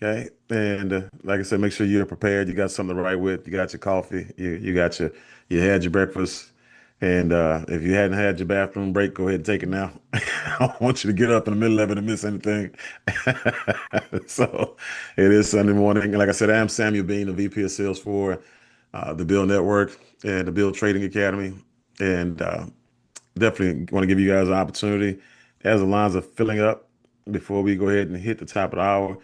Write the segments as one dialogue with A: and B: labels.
A: Okay. And like I said, make sure you're prepared. You got something to write with. You got your coffee. You got you had your breakfast. And if you hadn't had your bathroom break, go ahead and take it now. I don't want you to get up in the middle of it and miss anything. So it is Sunday morning. And like I said, I am Samuel Bean, the VP of Sales for the Bill Network and the Bill Trading Academy. And definitely want to give you guys an opportunity as the lines are filling up before we go ahead and hit the top of the hour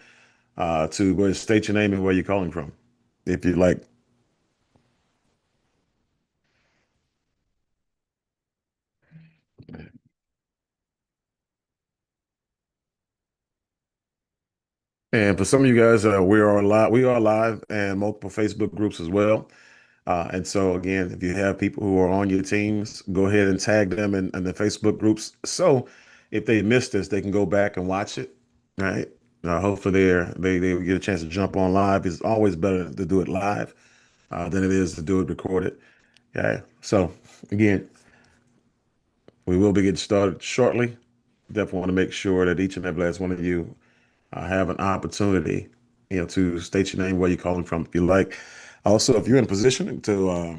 A: to go ahead and state your name and where you're calling from, if you'd like. And for some of you guys, we are live and multiple Facebook groups as well. And so again, if you have people who are on your teams, go ahead and tag them in the Facebook groups. So if they missed this, they can go back and watch it. Right. Hopefully they get a chance to jump on live. It's always better to do it live than it is to do it recorded. Okay. So again, we will be getting started shortly. Definitely want to make sure that each and every last one of you have an opportunity, to state your name, where you're calling from, if you like. Also, if you're in a position to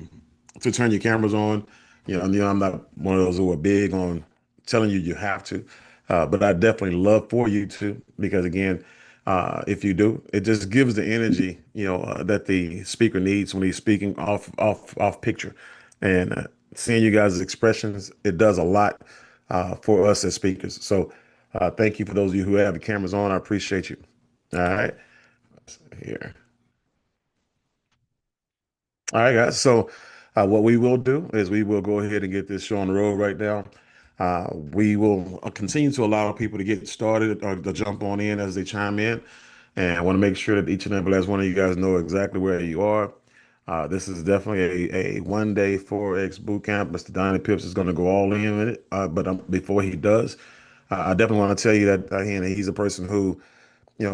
A: turn your cameras on, I'm not one of those who are big on telling you you have to, but I definitely love for you to, because again, if you do, it just gives the energy, that the speaker needs when he's speaking off picture, and seeing you guys' expressions, it does a lot for us as speakers. So. Thank you for those of you who have the cameras on. I appreciate you. All right, here. All right, guys. So, what we will do is we will go ahead and get this show on the road right now. We will continue to allow people to get started or to jump on in as they chime in. And I want to make sure that each and every last one of you guys know exactly where you are. This is definitely a 1 day Forex boot camp. Mr. Donnie Pips is going to go all in with it. But before he does, I definitely want to tell you that he's a person who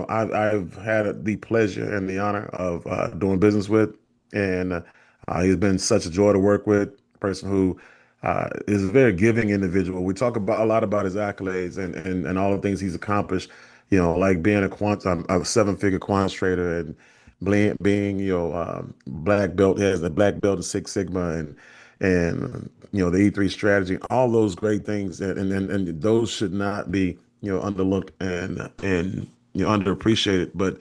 A: I've had the pleasure and the honor of doing business with, and he's been such a joy to work with. A person who is a very giving individual. We talk about a lot about his accolades and all the things he's accomplished. Like being a seven-figure quant trader and being black belt. He has a black belt in Six Sigma and the E3 strategy. All those great things, and those should not be underlooked and underappreciated. But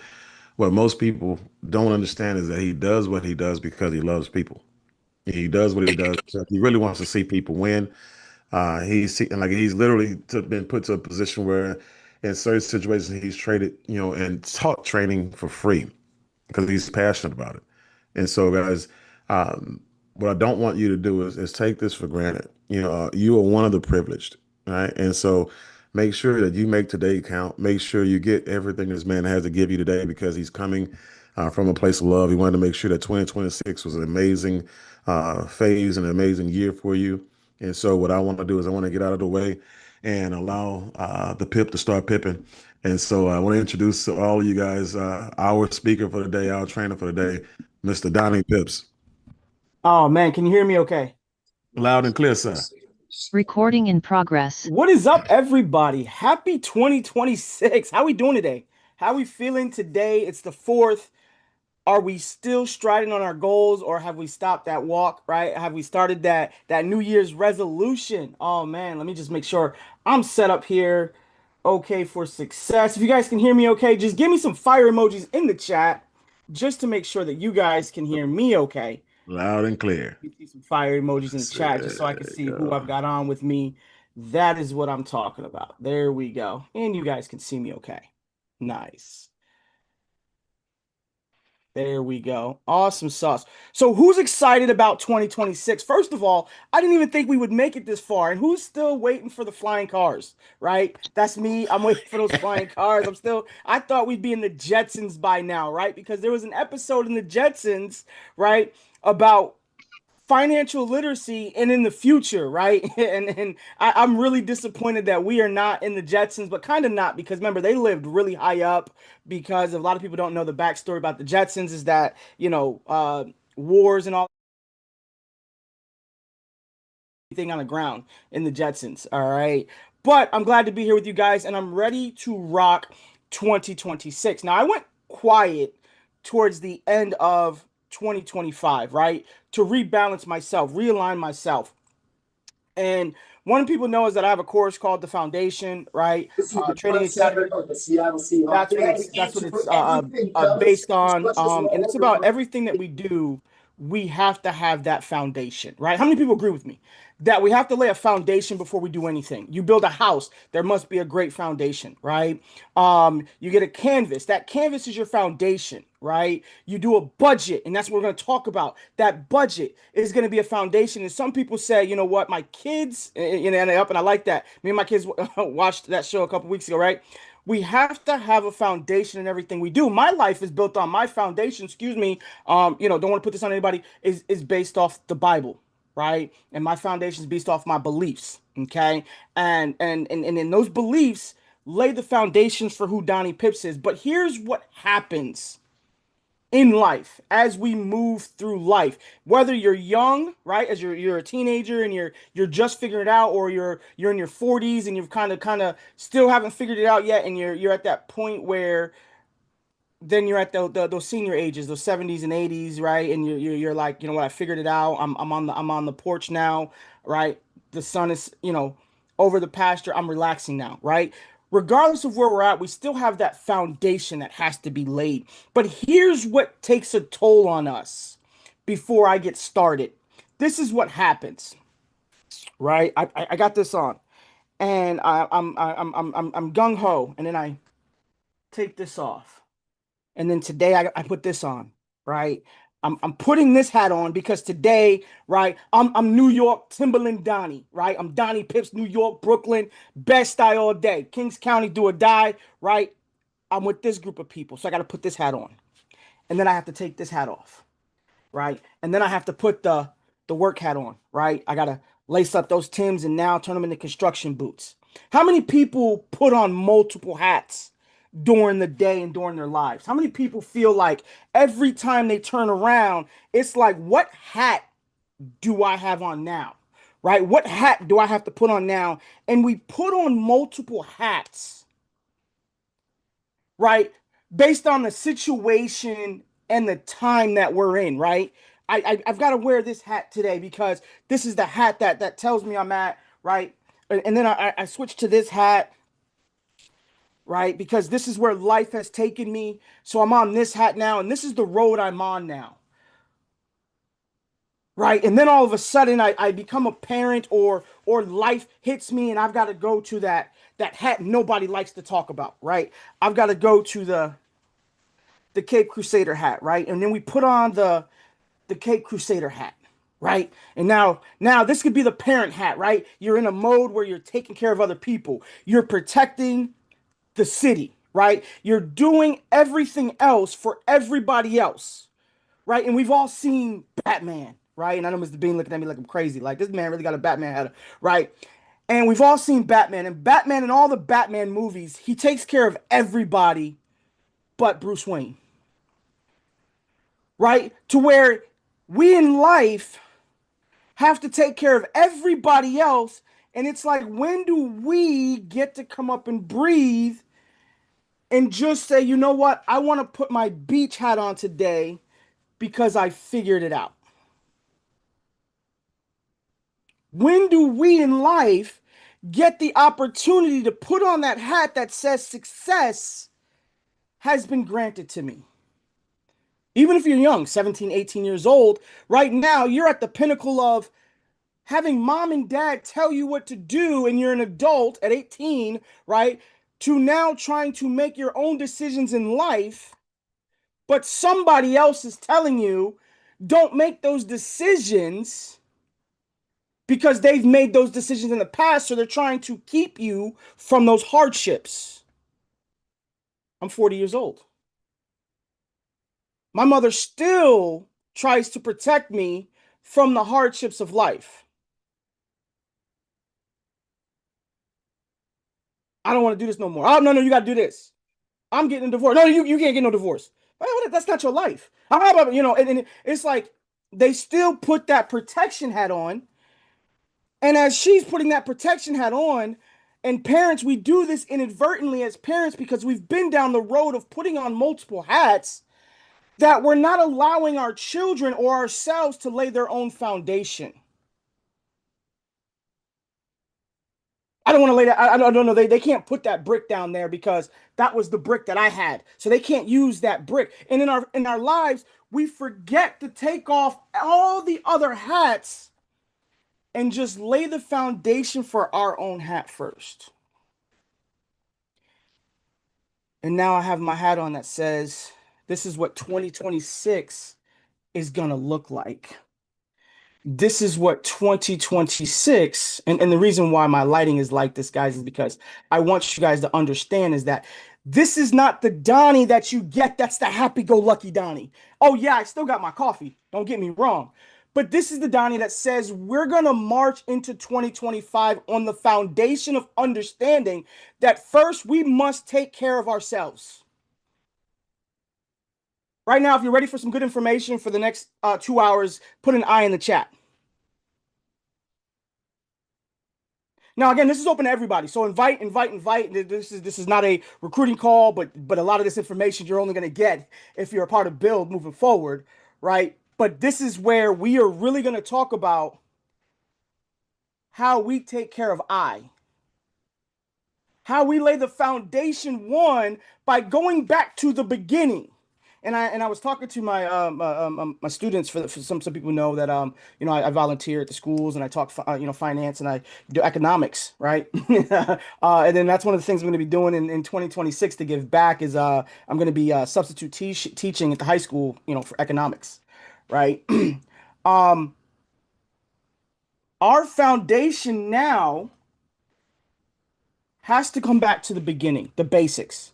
A: what most people don't understand is that he does what he does because he loves people. He does what he does because he really wants to see people win. He's literally been put to a position where in certain situations he's traded, and taught training for free because he's passionate about it. And so, guys, um, what I don't want you to do is take this for granted. You are one of the privileged, right? And so, make sure that you make today count. Make sure you get everything this man has to give you today, because he's coming from a place of love. He wanted to make sure that 2026 was an amazing phase, an amazing year for you. And so, what I want to do is I want to get out of the way and allow the pip to start pipping. And so I want to introduce to all of you guys our speaker for the day, our trainer for the day, Mr. Donnie Pips.
B: Oh man, can you hear me okay?
A: Loud and clear, sir.
C: Recording in progress.
B: What is up, everybody? Happy 2026. How we doing today? How we feeling today? It's the 4th. Are we still striding on our goals, or have we stopped that walk, right? Have we started that New Year's resolution? Oh man, let me just make sure I'm set up here okay for success. If you guys can hear me okay, just give me some fire emojis in the chat just to make sure that you guys can hear me okay.
A: Loud and clear.
B: You see some fire emojis in the chat just so I can
A: There
B: see
A: you
B: who
A: go.
B: I've got on with me. That is what I'm talking about. There we go. And you guys can see me okay. Nice. There we go. Awesome sauce. So who's excited about 2026? First of all, I didn't even think we would make it this far. And who's still waiting for the flying cars, right? That's me. I'm waiting for those flying cars. I thought we'd be in the Jetsons by now, right? Because there was an episode in the Jetsons, right, about financial literacy and in the future, right? I'm really disappointed that we are not in the Jetsons, but kind of not, because remember they lived really high up. Because a lot of people don't know the backstory about the Jetsons is that wars and all thing on the ground in the Jetsons. All right. But I'm glad to be here with you guys and I'm ready to rock 2026. Now, I went quiet towards the end of 2025, right? To rebalance myself, realign myself. And one people know is that I have a course called The Foundation, right?
D: This is the
B: Trading
D: front center
B: Academy.
D: of the Seattle Seahawks.
B: That's
D: They
B: what
D: have
B: it's
D: an
B: that's what
D: answer
B: it's
D: for everything, fellas.
B: based on.
D: Let's just
B: And
D: roll
B: it's
D: over
B: about
D: for
B: everything that we do. We have to have that foundation, right? How many people agree with me that we have to lay a foundation before we do anything? You build a house, there must be a great foundation, right? You get a canvas. That canvas is your foundation, right? You do a budget, and that's what we're going to talk about. That budget is going to be a foundation. And some people say, you know what, my kids, and up, and I like that. Me and my kids watched that show a couple weeks ago, right? We have to have a foundation in everything we do. My life is built on my foundation, excuse me. Don't want to put this on anybody, is based off the Bible, right? And my foundation is based off my beliefs. Okay. And in those beliefs lay the foundations for who Donnie Pips is. But here's what happens in life as we move through life, whether you're young, right, as you're a teenager and you're just figuring it out, or you're in your 40s and you've kind of still haven't figured it out yet, and you're at that point where then you're at those senior ages, those 70s and 80s, right? And you're like, you know what, I figured it out. I'm on the porch now, right? The sun is, over the pasture. I'm relaxing now, right? Regardless of where we're at, we still have that foundation that has to be laid. But here's what takes a toll on us before I get started. This is what happens, right? I got this on, and I'm gung ho, and then I take this off. And then today I put this on, right? I'm putting this hat on because today, right, I'm New York Timberland Donnie, right? I'm Donnie Pips, New York, Brooklyn, best die all day. Kings County, do or die, right? I'm with this group of people, so I got to put this hat on. And then I have to take this hat off, right? And then I have to put the work hat on, right? I got to lace up those Tims and now turn them into construction boots. How many people put on multiple hats during the day and during their lives? How many people feel like every time they turn around, it's like, what hat do I have on now? Right? What hat do I have to put on now? And we put on multiple hats, right? Based on the situation and the time that we're in, right? I've got to wear this hat today because this is the hat that tells me I'm at, right? And then I switch to this hat, right? Because this is where life has taken me. So I'm on this hat now, and this is the road I'm on now, right? And then all of a sudden I become a parent, or life hits me and I've got to go to that hat nobody likes to talk about, right? I've got to go to the Cape Crusader hat, right? And then we put on the Cape Crusader hat, right? And now this could be the parent hat, right? You're in a mode where you're taking care of other people. You're protecting the city, right? You're doing everything else for everybody else, right? And we've all seen Batman, right? And I know Mr. Bean looking at me like I'm crazy. Like, this man really got a Batman hat, right? And we've all seen Batman. And Batman in all the Batman movies, he takes care of everybody but Bruce Wayne, right? To where we in life have to take care of everybody else. And it's like, when do we get to come up and breathe and just say, you know what? I want to put my beach hat on today because I figured it out. When do we in life get the opportunity to put on that hat that says success has been granted to me? Even if you're young, 17, 18 years old, right now you're at the pinnacle of having mom and dad tell you what to do, and you're an adult at 18, right? To now trying to make your own decisions in life, but somebody else is telling you don't make those decisions because they've made those decisions in the past, so they're trying to keep you from those hardships. I'm 40 years old. My mother still tries to protect me from the hardships of life. I don't want to do this no more. Oh, no, you got to do this. I'm getting a divorce. No, you can't get no divorce. Well, that's not your life. How about, and it's like they still put that protection hat on. And as she's putting that protection hat on, And parents, we do this inadvertently as parents because we've been down the road of putting on multiple hats that we're not allowing our children or ourselves to lay their own foundation. I don't want to lay that. I don't know. They can't put that brick down there because that was the brick that I had. So they can't use that brick. And in our lives, we forget to take off all the other hats and just lay the foundation for our own hat first. And now I have my hat on that says, this is what 2026 is going to look like. This is what 2026, and the reason why my lighting is like this, guys, is because I want you guys to understand is that this is not the Donnie that you get. That's the happy-go-lucky Donnie. Oh, yeah, I still got my coffee. Don't get me wrong. But this is the Donnie that says we're going to march into 2025 on the foundation of understanding that first we must take care of ourselves. Right now, if you're ready for some good information for the next 2 hours, put an I in the chat. Now, again, this is open to everybody. So invite. This is not a recruiting call, but a lot of this information you're only going to get if you're a part of Build moving forward, right? But this is where we are really going to talk about how we take care of how we lay the foundation one by going back to the beginning. And I was talking to my students for some people know that I volunteer at the schools and I talk finance and I do economics, right? And then that's one of the things I'm going to be doing in 2026 to give back is I'm going to be substitute teaching at the high school, for economics, right? Our foundation now has to come back to the beginning, the basics.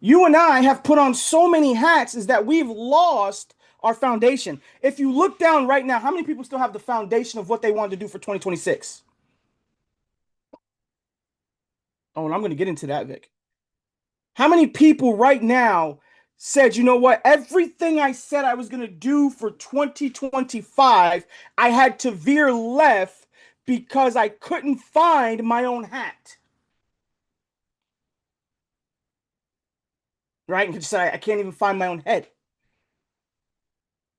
B: You and I have put on so many hats is that we've lost our foundation. If you look down right now, how many people still have the foundation of what they wanted to do for 2026? Oh, and I'm going to get into that, Vic. How many people right now said, you know what? Everything I said I was going to do for 2025, I had to veer left because I couldn't find my own hat. Right? And just say, I can't even find my own head.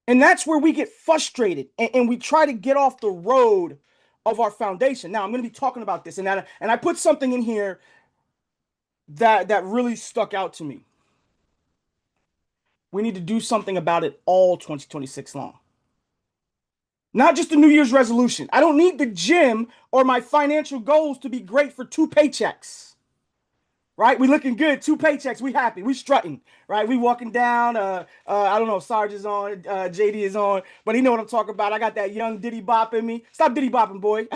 B: And that's where we get frustrated and we try to get off the road of our foundation. Now, I'm going to be talking about this, and I put something in here that really stuck out to me. We need to do something about it all 2026 long. Not just the New Year's resolution. I don't need the gym or my financial goals to be great for 2 paychecks. Right? We looking good. 2 paychecks. We happy. We strutting. Right? We walking down. I don't know. Sarge is on. JD is on. But he know what I'm talking about. I got that young Diddy Bop in me. Stop Diddy Bopping, boy.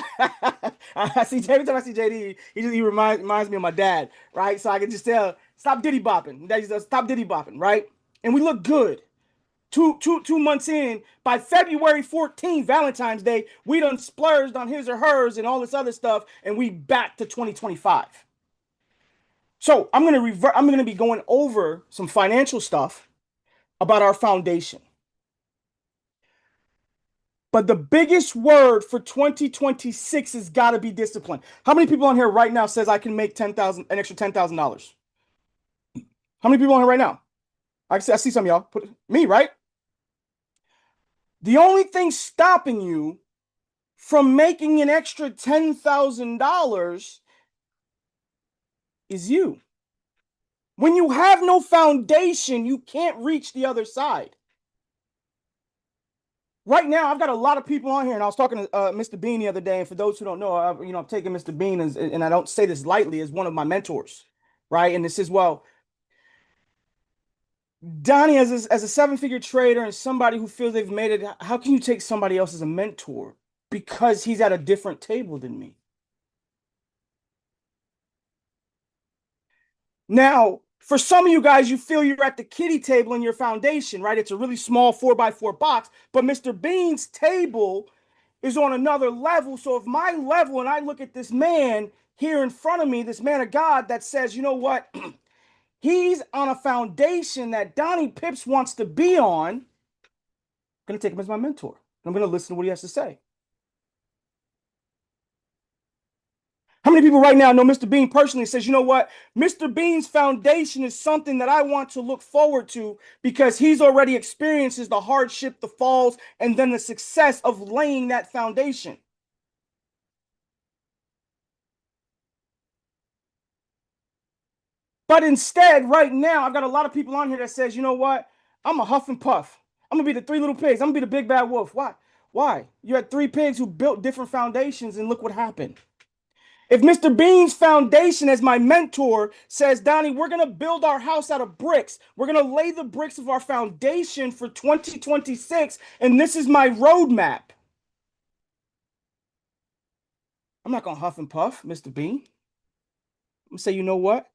B: I see every time I see JD, he reminds me of my dad. Right? So I can just tell. Stop Diddy Bopping. Stop Diddy Bopping. Right? And we look good. Two months in, by February 14th, Valentine's Day, we done splurged on his or hers and all this other stuff, and we back to 2025. So I'm going to be going over some financial stuff about our foundation. But the biggest word for 2026 has got to be discipline. How many people on here right now says I can make an extra $10,000? How many people on here right now? I see some of y'all. Me, right? The only thing stopping you from making an extra $10,000 is you. When you have no foundation, you can't reach the other side. Right now, I've got a lot of people on here, and I was talking to Mr. Bean the other day. And for those who don't know, I'm taking Mr. Bean and I don't say this lightly, as one of my mentors, right? And this is, well, Donnie, as a 7-figure trader and somebody who feels they've made it, how can you take somebody else as a mentor? Because he's at a different table than me. Now, for some of you guys, you feel you're at the kiddie table in your foundation, right? It's a really small 4x4 box, but Mr. Bean's table is on another level. So if my level, and I look at this man here in front of me, this man of God that says, you know what? He's on a foundation that Donnie Pips wants to be on. I'm going to take him as my mentor. I'm going to listen to what he has to say. How many people right now know Mr. Bean personally says, you know what? Mr. Bean's foundation is something that I want to look forward to because he's already experiences the hardship, the falls, and then the success of laying that foundation. But instead, right now, I've got a lot of people on here that says, you know what? I'm a huff and puff. I'm gonna be the three little pigs. I'm gonna be the big bad wolf. Why? Why? You had three pigs who built different foundations, and look what happened. If Mr. Bean's foundation, as my mentor, says, Donnie, we're going to build our house out of bricks. We're going to lay the bricks of our foundation for 2026, and this is my roadmap. I'm not going to huff and puff, Mr. Bean. I'm going to say, you know what?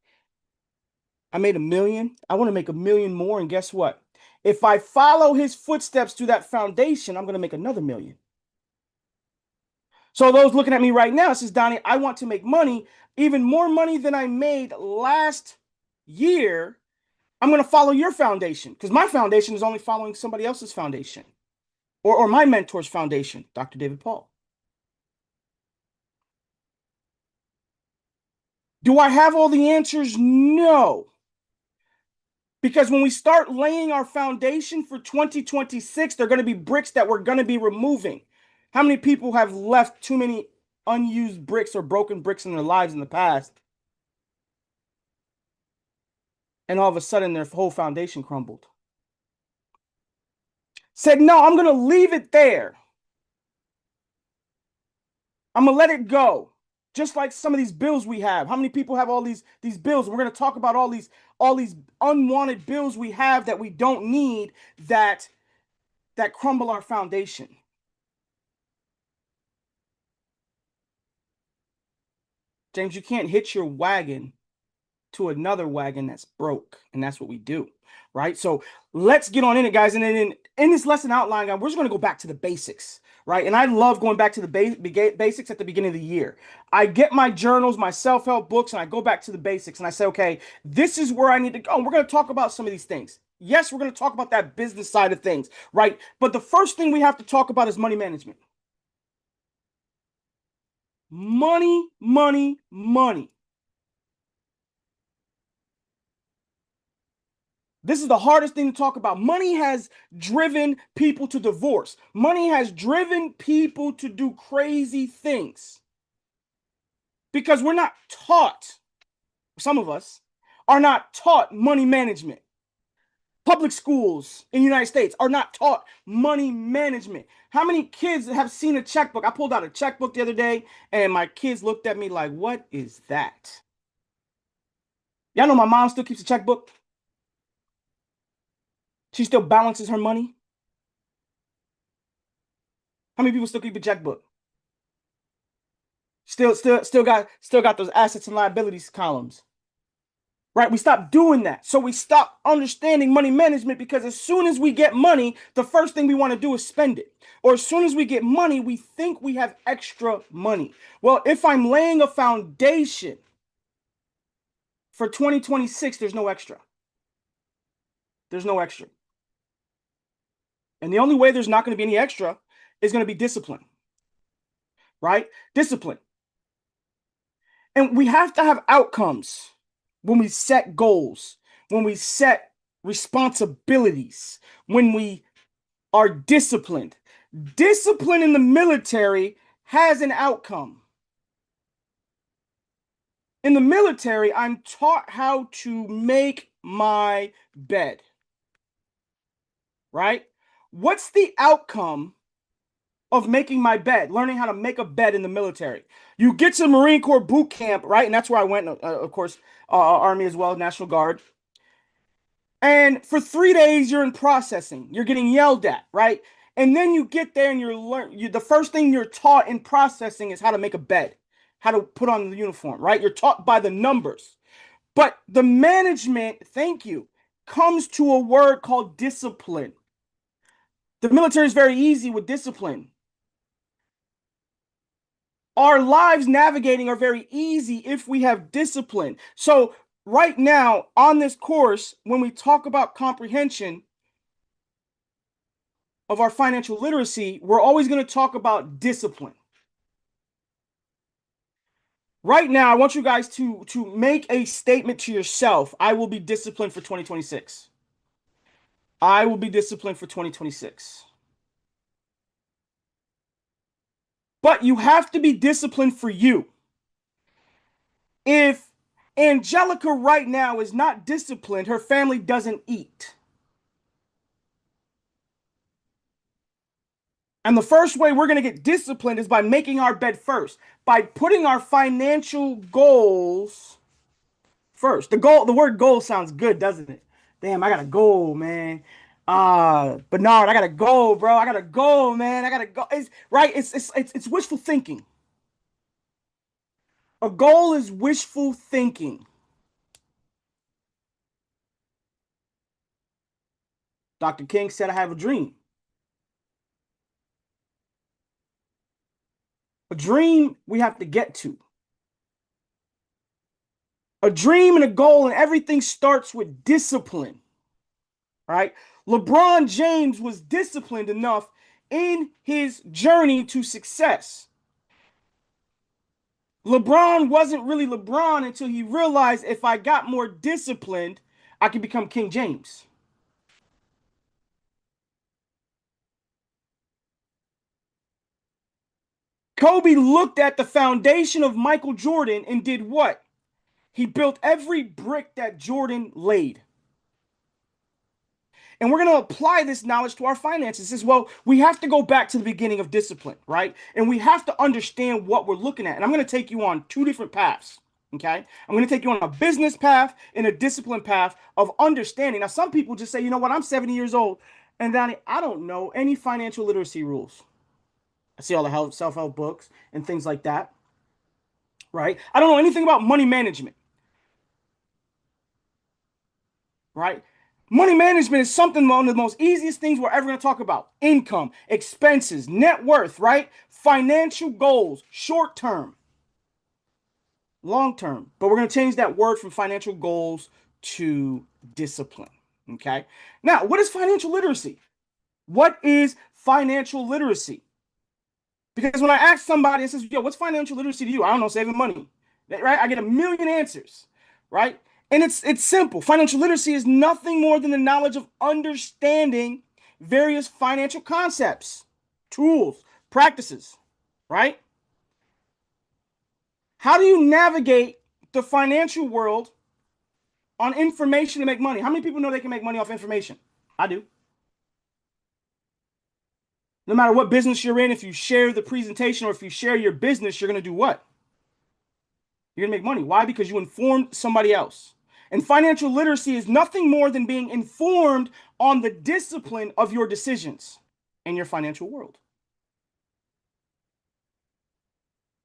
B: I made $1 million. I want to make $1 million more, and guess what? If I follow his footsteps to that foundation, I'm going to make another $1 million. So those looking at me right now says, Donnie, I want to make money, even more money than I made last year. I'm going to follow your foundation because my foundation is only following somebody else's foundation or my mentor's foundation, Dr. David Paul. Do I have all the answers? No. Because when we start laying our foundation for 2026, they're going to be bricks that we're going to be removing. How many people have left too many unused bricks or broken bricks in their lives in the past? And all of a sudden, their whole foundation crumbled. Said, no, I'm going to leave it there. I'm going to let it go. Just like some of these bills we have. How many people have all these bills? We're going to talk about all these unwanted bills we have that we don't need that crumble our foundation. James, you can't hitch your wagon to another wagon that's broke, and that's what we do, right? So let's get on in it, guys. And then in this lesson outline, we're just going to go back to the basics, right? And I love going back to the basics at the beginning of the year. I get my journals, my self-help books, and I go back to the basics, and I say, okay, this is where I need to go. And we're going to talk about some of these things. Yes, we're going to talk about that business side of things, right? But the first thing we have to talk about is money management. Money, money, money. This is the hardest thing to talk about. Money has driven people to divorce. Money has driven people to do crazy things. Because we're not taught, some of us are not taught money management. Public schools in the United States are not taught money management. How many kids have seen a checkbook? I pulled out a checkbook the other day, and my kids looked at me like, what is that? Y'all know my mom still keeps a checkbook? She still balances her money. How many people still keep a checkbook? Still got those assets and liabilities columns. Right? We stopped doing that. So we stopped understanding money management because as soon as we get money, the first thing we want to do is spend it. Or as soon as we get money, we think we have extra money. Well, if I'm laying a foundation for 2026, there's no extra. There's no extra. And the only way there's not going to be any extra is going to be discipline. Right? Discipline. And we have to have outcomes when we set goals, when we set responsibilities, when we are disciplined. Discipline in the military has an outcome. In the military, I'm taught how to make my bed. Right? What's the outcome of making my bed, learning how to make a bed in the military? You get to Marine Corps boot camp, right? And that's where I went, of course, Army as well, National Guard. And for 3 days, you're in processing. You're getting yelled at, right? And then you get there and the first thing you're taught in processing is how to make a bed, how to put on the uniform, right? You're taught by the numbers. But the management, thank you, comes to a word called discipline. The military is very easy with discipline. Our lives navigating are very easy if we have discipline. So right now on this course, when we talk about comprehension of our financial literacy, we're always going to talk about discipline. Right now, I want you guys to make a statement to yourself. I will be disciplined for 2026. I will be disciplined for 2026. But you have to be disciplined for you. If Angelica right now is not disciplined, her family doesn't eat. And the first way we're going to get disciplined is by making our bed first, by putting our financial goals first. The word goal sounds good, doesn't it? Damn, I got a goal, man. Bernard, I got a goal, bro. I got a goal, man. I got to go. It's right. It's wishful thinking. A goal is wishful thinking. Dr. King said, I have a dream. A dream we have to get to. A dream and a goal, and everything starts with discipline, right? LeBron James was disciplined enough in his journey to success. LeBron wasn't really LeBron until he realized if I got more disciplined, I could become King James. Kobe looked at the foundation of Michael Jordan and did what? He built every brick that Jordan laid. And we're going to apply this knowledge to our finances as well. We have to go back to the beginning of discipline, right? And we have to understand what we're looking at. And I'm going to take you on two different paths. Okay. I'm going to take you on a business path and a discipline path of understanding. Now, some people just say, you know what? I'm 70 years old. And Donnie, I don't know any financial literacy rules. I see all the self-help books and things like that, right? I don't know anything about money management, right? Money management is something one of the most easiest things we're ever going to talk about. Income, expenses, net worth, right? Financial goals, short term, long term. But we're going to change that word from financial goals to discipline. Okay. Now, what is financial literacy? What is financial literacy? Because when I ask somebody and says, yo, what's financial literacy to you? I don't know, saving money. Right? I get a million answers, right? And it's simple. Financial literacy is nothing more than the knowledge of understanding various financial concepts, tools, practices, right? How do you navigate the financial world on information to make money? How many people know they can make money off information? I do. No matter what business you're in, if you share the presentation or if you share your business, you're going to do what? You're going to make money. Why? Because you informed somebody else. And financial literacy is nothing more than being informed on the discipline of your decisions in your financial world.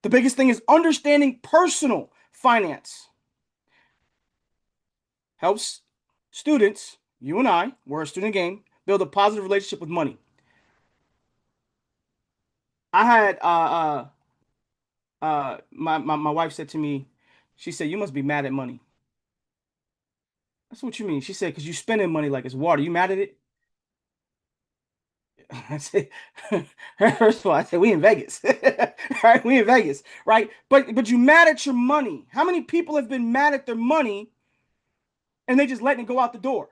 B: The biggest thing is understanding personal finance. Helps students, you and I, we're a student game, build a positive relationship with money. I had my wife said to me, she said, you must be mad at money. That's what you mean. She said, because you spending money like it's water. You mad at it? I said, first of all, I said, we in Vegas. Right? We in Vegas, right? But you mad at your money. How many people have been mad at their money and they just letting it go out the door?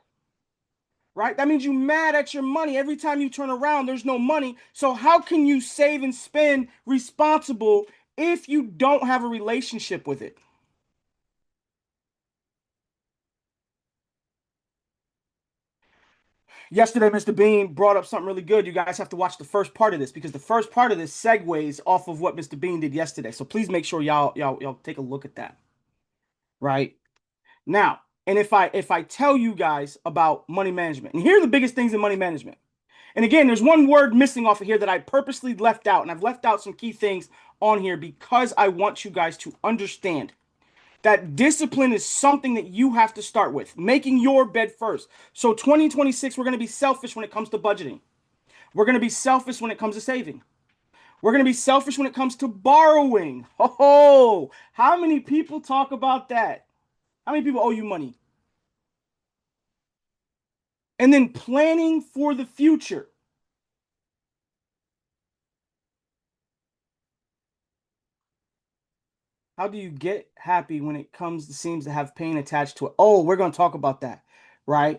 B: Right? That means you mad at your money. Every time you turn around, there's no money. So how can you save and spend responsible if you don't have a relationship with it? Yesterday, Mr. Bean brought up something really good. You guys have to watch the first part of this because the first part of this segues off of what Mr. Bean did yesterday. So please make sure y'all take a look at that. Right now, and if I tell you guys about money management, and here are the biggest things in money management. And again, there's one word missing off of here that I purposely left out, and I've left out some key things on here because I want you guys to understand that discipline is something that you have to start with, making your bed first. So 2026, we're going to be selfish when it comes to budgeting. We're going to be selfish when it comes to saving. We're going to be selfish when it comes to borrowing. Oh, how many people talk about that? How many people owe you money? And then planning for the future. How do you get happy when it seems to have pain attached to it? Oh, we're going to talk about that, right?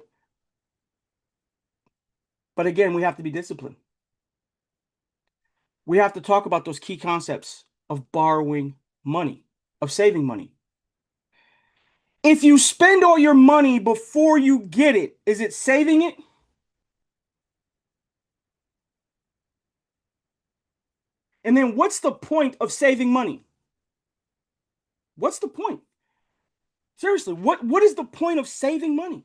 B: But again, we have to be disciplined. We have to talk about those key concepts of borrowing money, of saving money. If you spend all your money before you get it, is it saving it? And then what's the point of saving money? What's the point? Seriously, what is the point of saving money?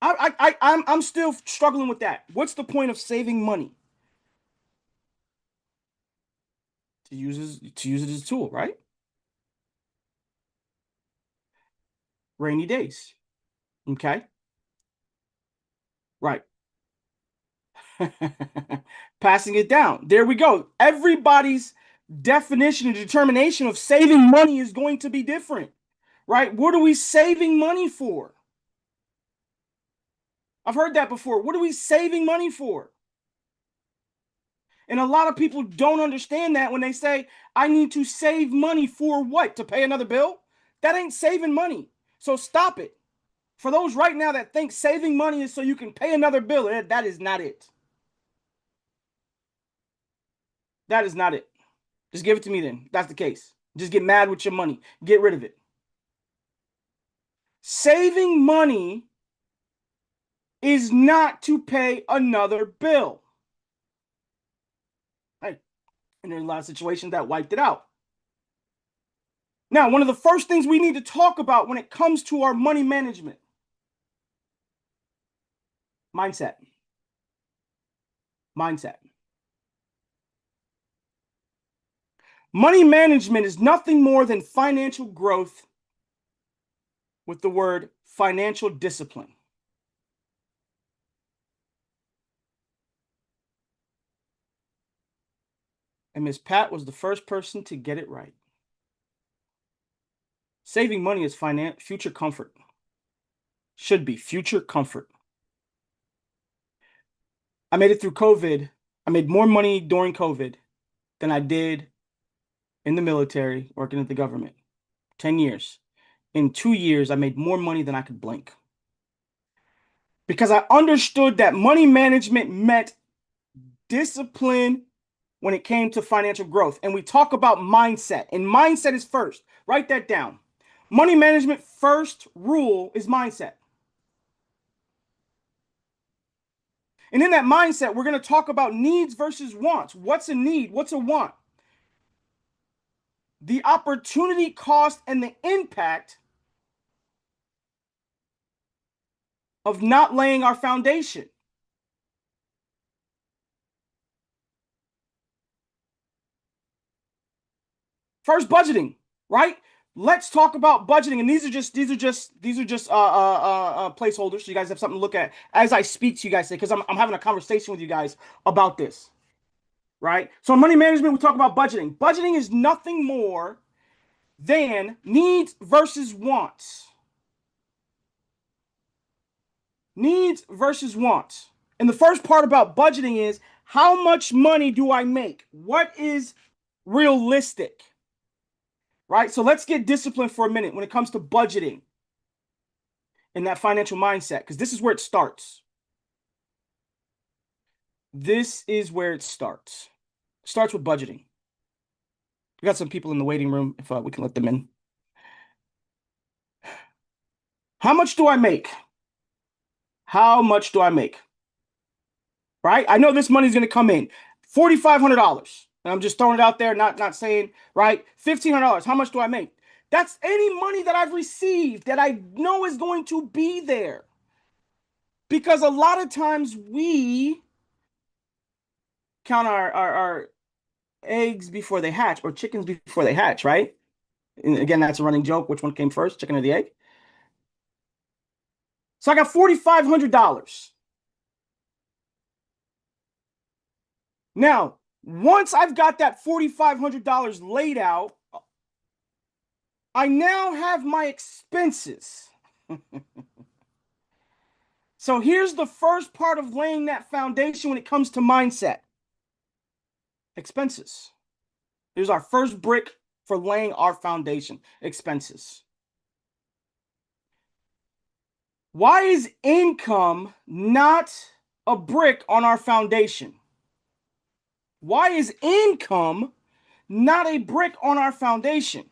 B: I'm still struggling with that. What's the point of saving money? To use it as a tool, right? Rainy days. Okay. Right. Passing it down. There we go. Everybody's definition and determination of saving money is going to be different, right? What are we saving money for? I've heard that before. What are we saving money for? And a lot of people don't understand that when they say, I need to save money for what? To pay another bill? That ain't saving money. So stop it. For those right now that think saving money is so you can pay another bill, that is not it. That is not it. Just give it to me then. If that's the case. Just get mad with your money. Get rid of it. Saving money is not to pay another bill. Right? And there's a lot of situations that wiped it out. Now, one of the first things we need to talk about when it comes to our money management, mindset. Mindset. Money management is nothing more than financial growth with the word financial discipline. And Miss Pat was the first person to get it right. Saving money is future comfort. Should be future comfort. I made it through COVID. I made more money during COVID than I did in the military working at the government. 10 years. In 2 years, I made more money than I could blink. Because I understood that money management meant discipline when it came to financial growth. And we talk about mindset, and mindset is first. Write that down. Money management first rule is mindset. And in that mindset, we're going to talk about needs versus wants. What's a need? What's a want? The opportunity cost and the impact of not laying our foundation. First, budgeting, right? Let's talk about budgeting, and these are just placeholders, so you guys have something to look at as I speak to you guys today, because I'm having a conversation with you guys about this, right? So in money management, we talk about budgeting. Budgeting is nothing more than needs versus wants. Needs versus wants. And the first part about budgeting is how much money do I make? What is realistic? Right? So let's get disciplined for a minute when it comes to budgeting and that financial mindset, because this is where it starts. This is where it starts. It starts with budgeting. We got some people in the waiting room, if we can let them in. How much do I make? How much do I make? Right? I know this money's going to come in. $4,500. And I'm just throwing it out there, not saying, right? $1,500. How much do I make? That's any money that I've received that I know is going to be there. Because a lot of times we count our eggs before they hatch, or chickens before they hatch, right? And again, that's a running joke. Which one came first, chicken or the egg? So I got $4,500. Now, once I've got that $4,500 laid out, I now have my expenses. So here's the first part of laying that foundation when it comes to mindset. Expenses. Here's our first brick for laying our foundation, expenses. Why is income not a brick on our foundation? Why is income not a brick on our foundation?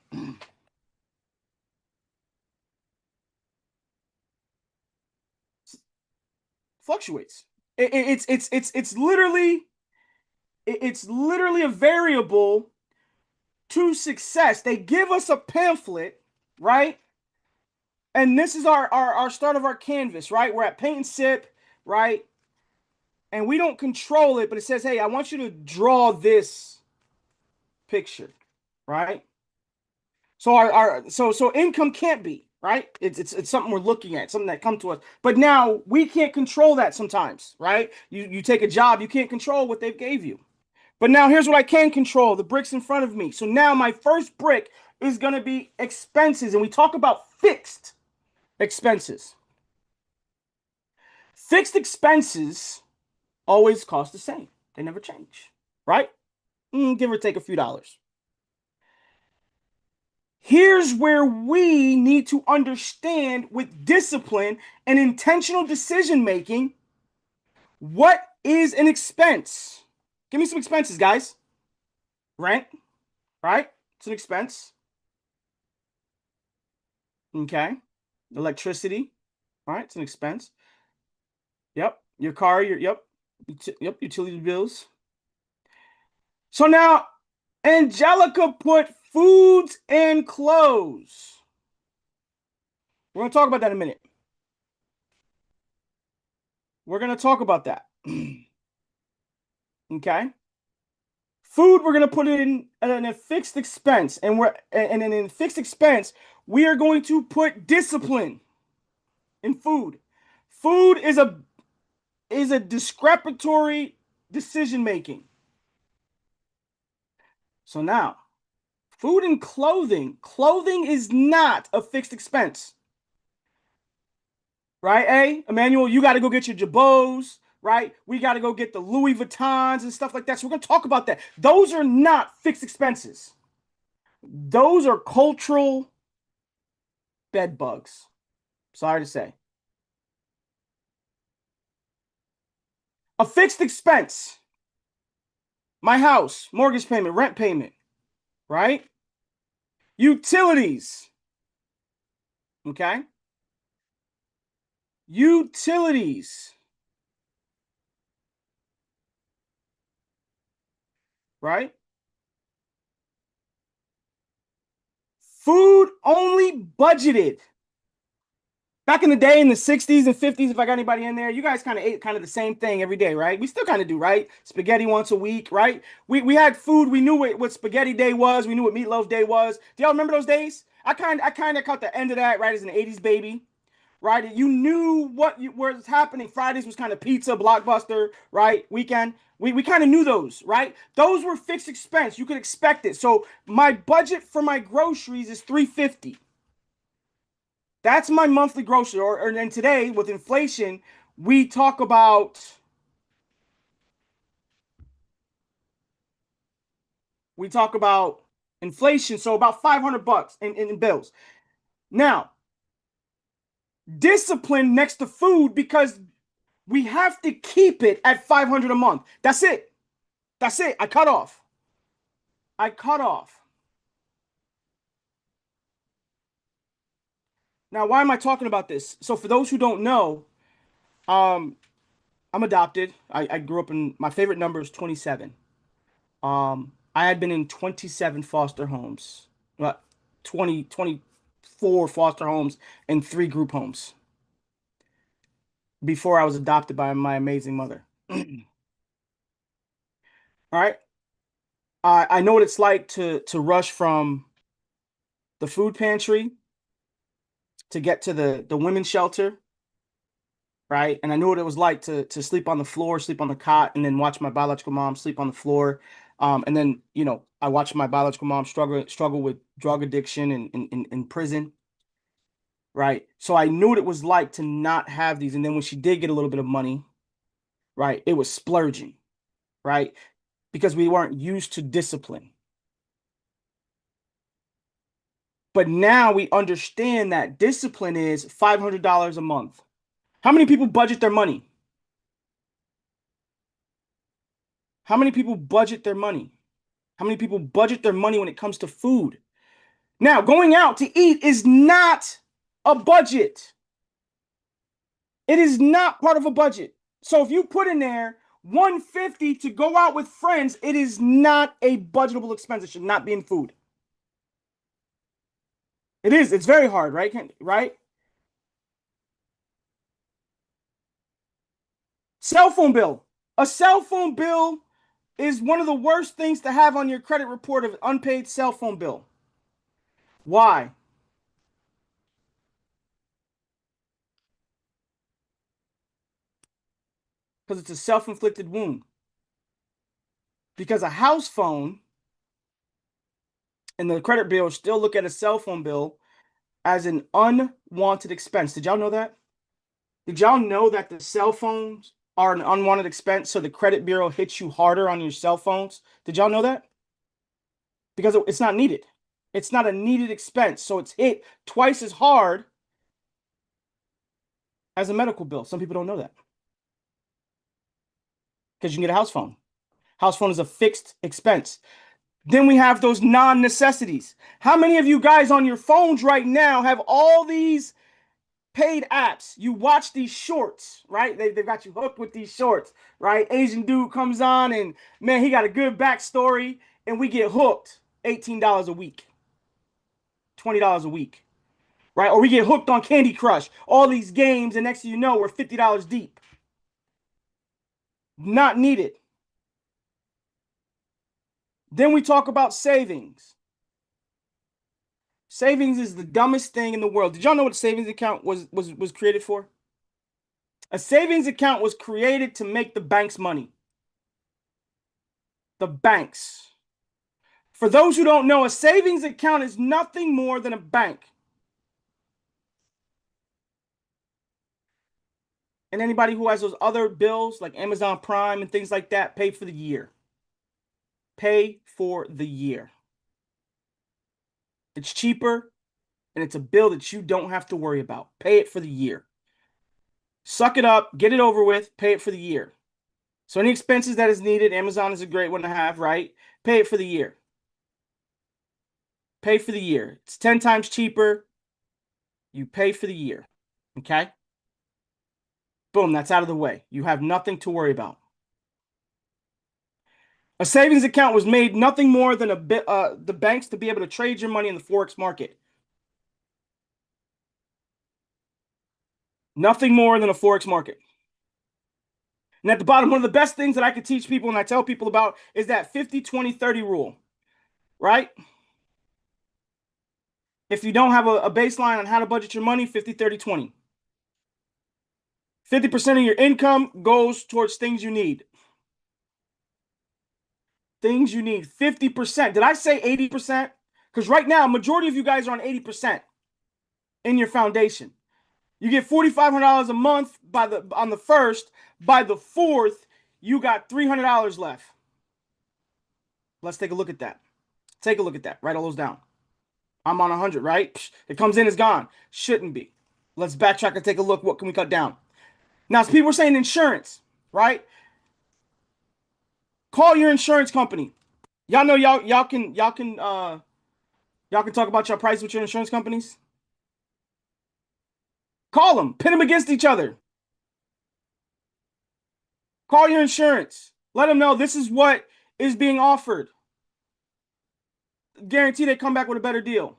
B: Fluctuates. It's literally a variable to success. They give us a pamphlet, right? And this is our start of our canvas, right? We're at paint and sip, right? And we don't control it, but it says, hey, I want you to draw this picture, right? So income can't be, right? It's something we're looking at, something that comes to us. But now we can't control that sometimes, right? You take a job, you can't control what they gave you. But now here's what I can control, the bricks in front of me. So now my first brick is going to be expenses. And we talk about fixed expenses. Fixed expenses always cost the same. They never change, right? Give or take a few dollars. Here's where we need to understand with discipline and intentional decision making, what is an expense? Give me some expenses, guys. Rent, right? It's an expense. Okay. Electricity, right? It's an expense. Yep. Your car, yep, utility bills. So now Angelica put foods and clothes. We're going to talk about that in a minute. We're going to talk about that. Okay. Food, we're going to put it in a fixed expense. And in fixed expense, we are going to put discipline in food. Food is a discrepanatory decision making. So now, food and clothing. Clothing is not a fixed expense. Right, Emmanuel, you got to go get your Jabots, right? We got to go get the Louis Vuittons and stuff like that. So we're going to talk about that. Those are not fixed expenses. Those are cultural bed bugs. Sorry to say. A fixed expense. My house, mortgage payment, rent payment, right? Utilities. Okay? Utilities. Right? Food only budgeted. Back in the day, in the 60s and 50s, if I got anybody in there, you guys kind of ate kind of the same thing every day, right? We still kind of do, right? Spaghetti once a week, right? We had food. We knew what spaghetti day was. We knew what meatloaf day was. Do y'all remember those days? I kind of caught the end of that, right, as an 80s baby, right? You knew what was happening. Fridays was kind of pizza, Blockbuster, right? Weekend. We kind of knew those, right? Those were fixed expense. You could expect it. So my budget for my groceries is $350. That's my monthly grocery. And today with inflation, we talk about inflation, so about $500 in bills. Now, discipline next to food, because we have to keep it at $500 a month. That's it. That's it. I cut off. Now, why am I talking about this? So for those who don't know, I'm adopted. I grew up in, my favorite number is 27. I had been in 27 foster homes, 24 foster homes and 3 group homes before I was adopted by my amazing mother. All right. I know what it's like to rush from the food pantry to get to the women's shelter, right? And I knew what it was like to sleep on the floor, sleep on the cot, and then watch my biological mom sleep on the floor. And then, I watched my biological mom struggle with drug addiction in prison, right? So I knew what it was like to not have these. And then when she did get a little bit of money, right, it was splurging, right? Because we weren't used to discipline. But now we understand that discipline is $500 a month. How many people budget their money? How many people budget their money? How many people budget their money when it comes to food? Now, going out to eat is not a budget. It is not part of a budget. So if you put in there 150 to go out with friends, it is not a budgetable expense. It should not be in food. It is. It's very hard, right? Right? Cell phone bill. A cell phone bill is one of the worst things to have on your credit report of unpaid cell phone bill. Why? Because it's a self-inflicted wound. Because a house phone and the credit bureau still look at a cell phone bill as an unwanted expense. Did y'all know that? Did y'all know that the cell phones are an unwanted expense, so the credit bureau hits you harder on your cell phones? Did y'all know that? Because it's not needed. It's not a needed expense, so it's hit twice as hard as a medical bill. Some people don't know that. Because you can get a house phone. House phone is a fixed expense. Then we have those non-necessities. How many of you guys on your phones right now have all these paid apps? You watch these shorts, right? They've got you hooked with these shorts, right? Asian dude comes on and, man, he got a good backstory, and we get hooked. $18 a week. $20 a week, right? Or we get hooked on Candy Crush. All these games, and next thing you know, we're $50 deep. Not needed. Then we talk about savings. Savings is the dumbest thing in the world. Did y'all know what a savings account was created for? A savings account was created to make the banks money. The banks. For those who don't know, a savings account is nothing more than a bank. And anybody who has those other bills like Amazon Prime and things like that, pay for the year. Pay for the year. It's cheaper, and it's a bill that you don't have to worry about. Pay it for the year. Suck it up, get it over with, pay it for the year. So any expenses that is needed, Amazon is a great one to have, right? Pay it for the year. Pay for the year. It's 10 times cheaper. You pay for the year. Okay? Boom, that's out of the way. You have nothing to worry about. A savings account was made nothing more than the banks to be able to trade your money in the Forex market. Nothing more than a Forex market. And at the bottom, one of the best things that I can teach people and I tell people about is that 50-20-30 rule, right? If you don't have a baseline on how to budget your money, 50-30-20. 50% of your income goes towards things you need. Things you need. 50%. Did I say 80%? Because right now, majority of you guys are on 80% in your foundation. You get $4,500 a month on the first. By the fourth, you got $300 left. Let's take a look at that. Take a look at that. Write all those down. I'm on 100, right? It comes in, it's gone. Shouldn't be. Let's backtrack and take a look. What can we cut down? Now, as people are saying insurance, right? Call your insurance company. Y'all know y'all can talk about your price with your insurance companies. Call them. Pit them against each other. Call your insurance. Let them know this is what is being offered. Guarantee they come back with a better deal.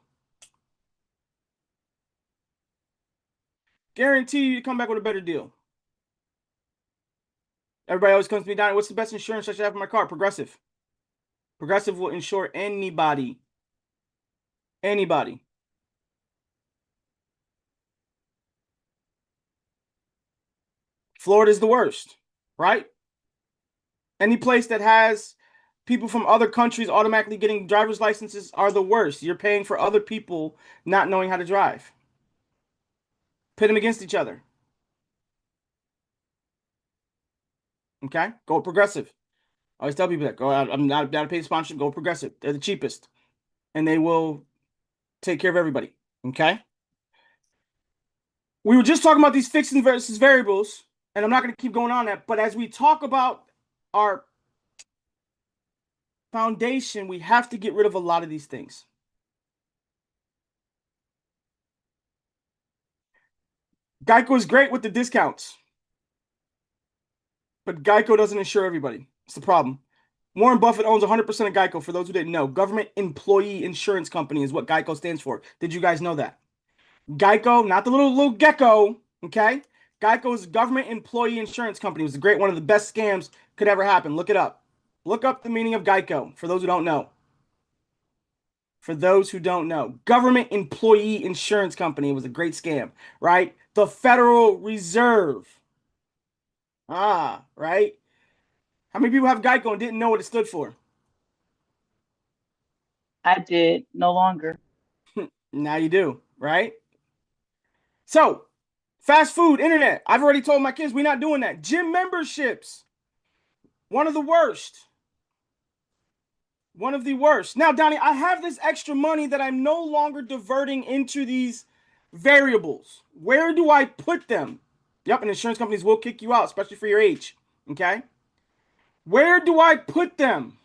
B: Guarantee you come back with a better deal. Everybody always comes to me down. What's the best insurance I should have for my car? Progressive. Progressive will insure anybody. Anybody. Florida's the worst, right? Any place that has people from other countries automatically getting driver's licenses are the worst. You're paying for other people not knowing how to drive. Pit them against each other. Okay? Go with Progressive. I always tell people that. I'm not a paid sponsorship. Go with Progressive. They're the cheapest. And they will take care of everybody. Okay. We were just talking about these fixed versus variables, and I'm not going to keep going on that. But as we talk about our foundation, we have to get rid of a lot of these things. Geico is great with the discounts, but Geico doesn't insure everybody. It's the problem. Warren Buffett owns 100% of Geico, for those who didn't know. Government Employee Insurance Company is what Geico stands for. Did you guys know that? Geico, not the little gecko, okay? Geico is a government employee insurance company. It was a great one of the best scams could ever happen. Look it up. Look up the meaning of Geico, for those who don't know. For those who don't know, government employee insurance company. It was a great scam, right? The Federal Reserve. Right? How many people have Geico and didn't know what it stood for?
E: I did. No longer.
B: Now you do, right? So, fast food, internet. I've already told my kids we're not doing that. Gym memberships. One of the worst. One of the worst. Now, Donnie, I have this extra money that I'm no longer diverting into these variables. Where do I put them? Yep, and insurance companies will kick you out, especially for your age. Okay? Where do I put them?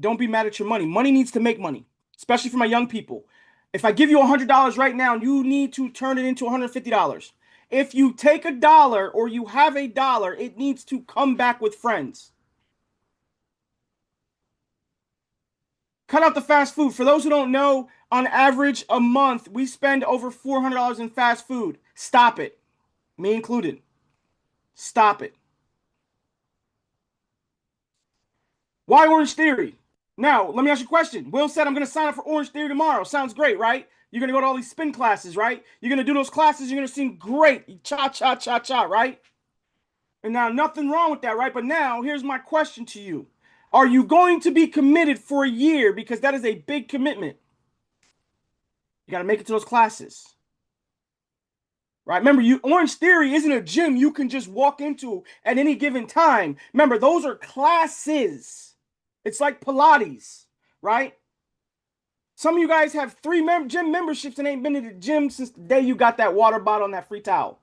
B: Don't be mad at your money. Money needs to make money, especially for my young people. If I give you $100 right now, you need to turn it into $150. If you take $1 or you have $1, it needs to come back with friends. Cut out the fast food. For those who don't know, on average a month, we spend over $400 in fast food. Stop it. Me included. Stop it. Why Orange Theory? Now, let me ask you a question. Will said I'm going to sign up for Orange Theory tomorrow. Sounds great, right? You're going to go to all these spin classes, right? You're going to do those classes. You're going to seem great. Cha, cha, cha, cha, right? And now, nothing wrong with that, right? But now, here's my question to you. Are you going to be committed for a year? Because that is a big commitment. You got to make it to those classes. Right? Remember, Orange Theory isn't a gym you can just walk into at any given time. Remember, those are classes. It's like Pilates, right? Some of you guys have 3 gym memberships and ain't been to the gym since the day you got that water bottle and that free towel.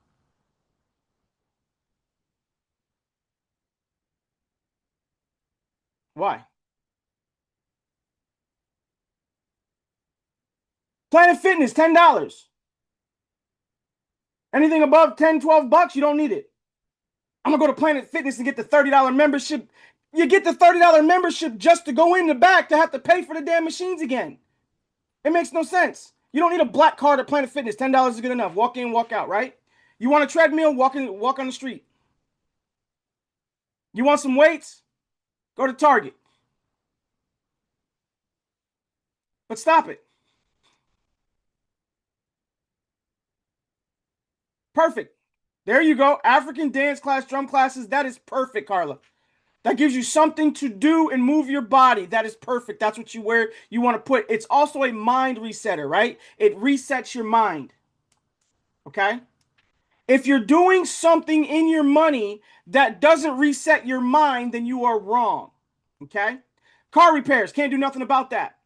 B: Why? Planet Fitness, $10. Anything above 10, 12 bucks, you don't need it. I'm going to go to Planet Fitness and get the $30 membership. You get the $30 membership just to go in the back to have to pay for the damn machines again. It makes no sense. You don't need a black card at Planet Fitness. $10 is good enough. Walk in, walk out, right? You want a treadmill? Walk on the street. You want some weights? Go to Target. But stop it. Perfect. There you go. African dance class, drum classes. That is perfect, Carla. That gives you something to do and move your body. That is perfect. That's what you want to put. It's also a mind resetter, right? It resets your mind. Okay? If you're doing something in your money that doesn't reset your mind, then you are wrong. Okay? Car repairs, can't do nothing about that.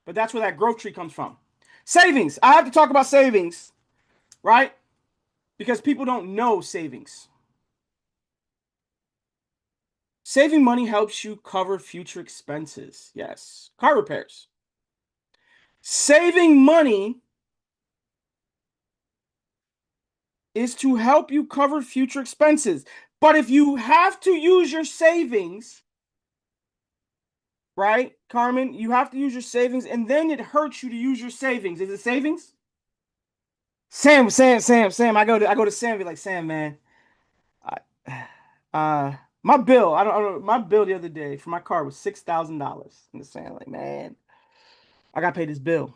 B: But that's where that growth tree comes from. Savings. I have to talk about savings, right? Because people don't know savings. Saving money helps you cover future expenses. Yes. Car repairs. Saving money is to help you cover future expenses. But if you have to use your savings, right, Carmen, you have to use your savings, and then it hurts you to use your savings. Is it savings? Sam. I go to Sam and be like, Sam, man, my bill. I don't. My bill the other day for my car was $6,000. And Sam like, man, I gotta pay this bill.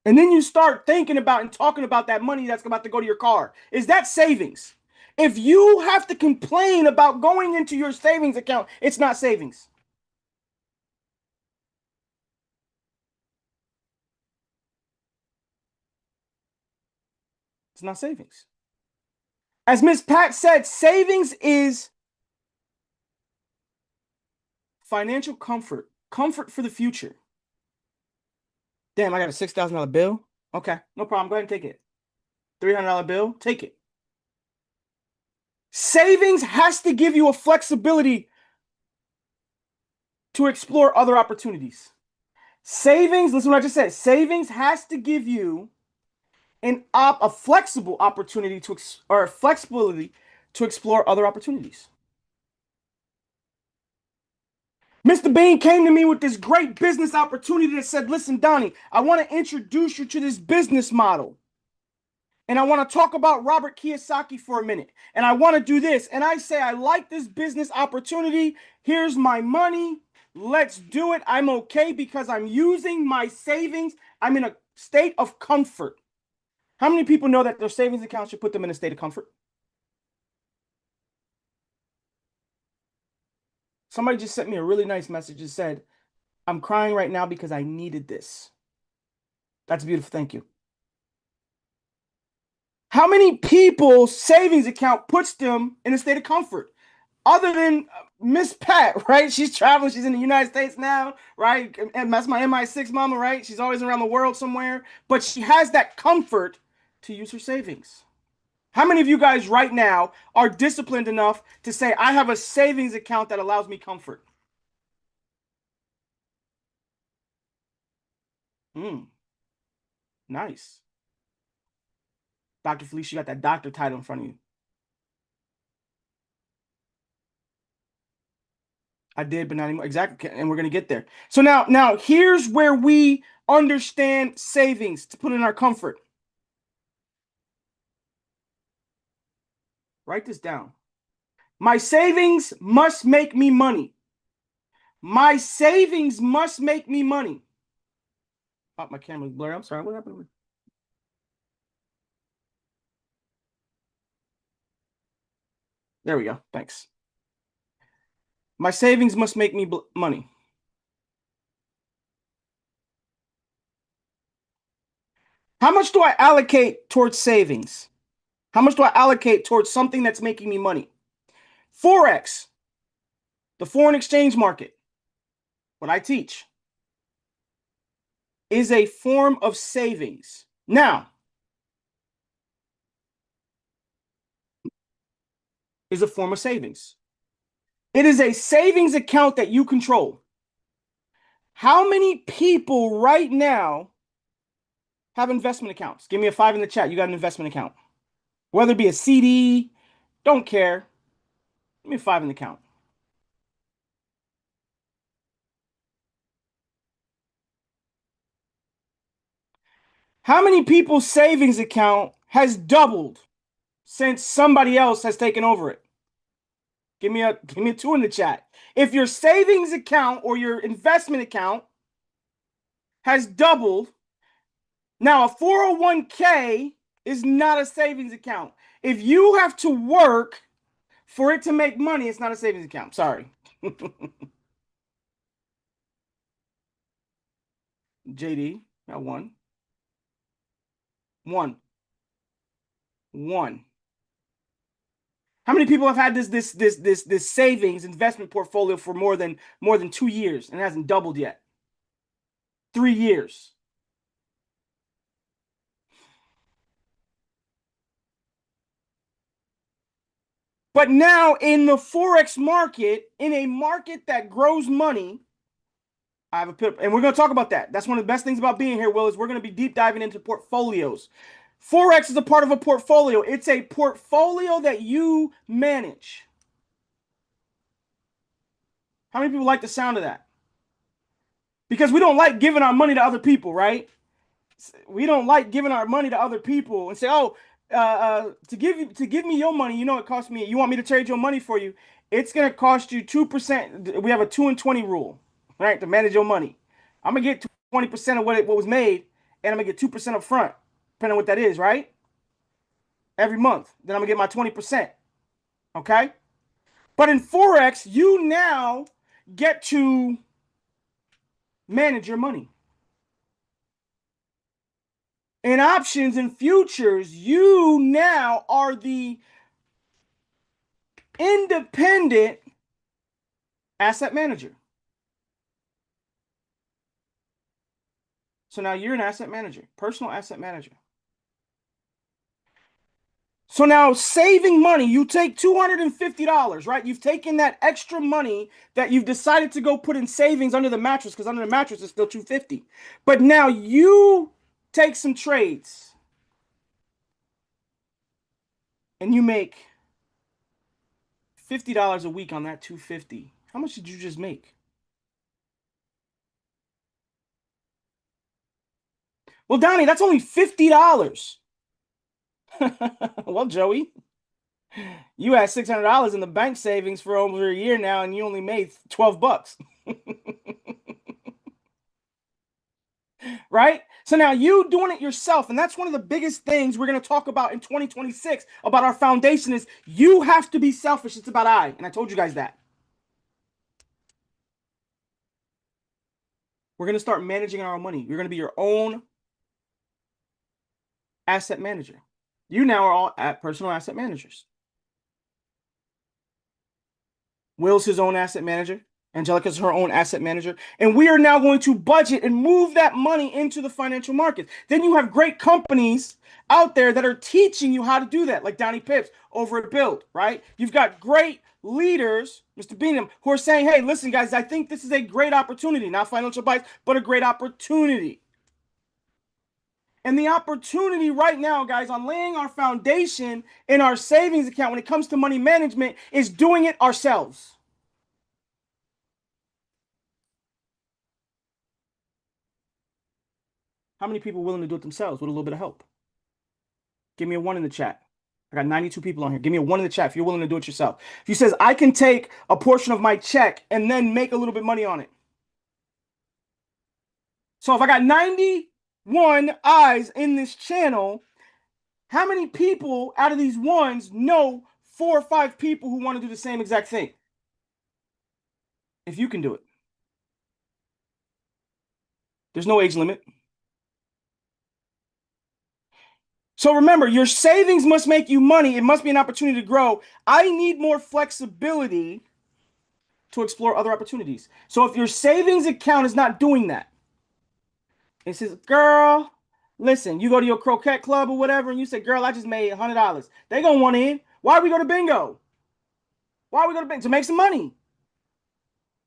B: And then you start thinking about and talking about that money that's about to go to your car. Is that savings? If you have to complain about going into your savings account, it's not savings. It's not savings. As Miss Pat said, savings is Financial comfort. Comfort for the future. Damn, I got a $6,000 bill. Okay, no problem. Go ahead and take it. $300 bill, take it. Savings has to give you a flexibility to explore other opportunities. Savings, listen to what I just said. Savings has to give you a flexible opportunity or a flexibility to explore other opportunities. Mr. Bean came to me with this great business opportunity that said, listen, Donnie, I want to introduce you to this business model. And I want to talk about Robert Kiyosaki for a minute. And I want to do this. And I say, I like this business opportunity. Here's my money. Let's do it. I'm okay because I'm using my savings. I'm in a state of comfort. How many people know that their savings account should put them in a state of comfort? Somebody just sent me a really nice message and said, I'm crying right now because I needed this. That's beautiful. Thank you. How many people's savings account puts them in a state of comfort? Other than Miss Pat, right? She's traveling. She's in the United States now, right? And that's my MI6 mama, right? She's always around the world somewhere. But she has that comfort to use her savings. How many of you guys right now are disciplined enough to say, I have a savings account that allows me comfort? Nice. Dr. Felicia, you got that doctor title in front of you. I did, but not anymore. Exactly. And we're going to get there. So now here's where we understand savings to put in our comfort. Write this down. My savings must make me money. My savings must make me money. Oh, my camera's blurry. I'm sorry. What happened? There we go. Thanks. My savings must make me money. How much do I allocate towards savings? How much do I allocate towards something that's making me money? Forex, the foreign exchange market, what I teach, is a form of savings. Now, is a form of savings. It is a savings account that you control. How many people right now have investment accounts? Give me a 5 in the chat. You got an investment account. Whether it be a CD, don't care. Give me a 5 in the account. How many people's savings account has doubled since somebody else has taken over it? Give me a 2 in the chat. If your savings account or your investment account has doubled, now a 401k is not a savings account. If you have to work for it to make money, it's not a savings account. Sorry. JD, got one. One. How many people have had this savings investment portfolio for more than 2 years and it hasn't doubled yet? 3 years. But now in the Forex market, in a market that grows money, I have a pit, and we're going to talk about that. That's one of the best things about being here, Will, is we're going to be deep diving into portfolios. Forex is a part of a portfolio. It's a portfolio that you manage. How many people like the sound of that? Because we don't like giving our money to other people, right? We don't like giving our money to other people and say, oh, to give me your money, you know it costs me. You want me to trade your money for you? It's gonna cost you 2%. We have a 2 and 20 rule, right? To manage your money, I'm gonna get 20% of what was made, and I'm gonna get 2% up front, depending on what that is, right? Every month, then I'm gonna get my 20%. Okay, but in Forex, you now get to manage your money. In options and futures, you now are the independent asset manager. So now you're an asset manager, personal asset manager. So now saving money, you take $250, right? You've taken that extra money that you've decided to go put in savings under the mattress, because under the mattress it's still $250. But now you take some trades and you make $50 a week on that $250. How much did you just make? Well, Donnie, that's only $50. Well, Joey, you had $600 in the bank savings for over a year now, and you only made $12. Right? So now you doing it yourself, and that's one of the biggest things we're going to talk about in 2026 about our foundation is you have to be selfish. It's about I, and I told you guys that. We're going to start managing our own money. You're going to be your own asset manager. You now are all personal asset managers. Will's his own asset manager. Angelica's her own asset manager. And we are now going to budget and move that money into the financial market. Then you have great companies out there that are teaching you how to do that, like Donnie Pips over at Build, right? You've got great leaders, Mr. Beanham, who are saying, hey, listen, guys, I think this is a great opportunity, not financial advice, but a great opportunity. And the opportunity right now, guys, on laying our foundation in our savings account when it comes to money management is doing it ourselves. How many people are willing to do it themselves with a little bit of help? Give me a 1 in the chat. I got 92 people on here. Give me a 1 in the chat if you're willing to do it yourself. If you says, I can take a portion of my check and then make a little bit of money on it. So if I got 91 eyes in this channel, how many people out of these ones know 4 or 5 people who want to do the same exact thing? If you can do it. There's no age limit. So remember, your savings must make you money. It must be an opportunity to grow. I need more flexibility to explore other opportunities. So if your savings account is not doing that, it says, girl, listen, you go to your croquet club or whatever, and you say, girl, I just made $100. They gonna want in. Why we go to bingo? Why we go to bingo? To make some money.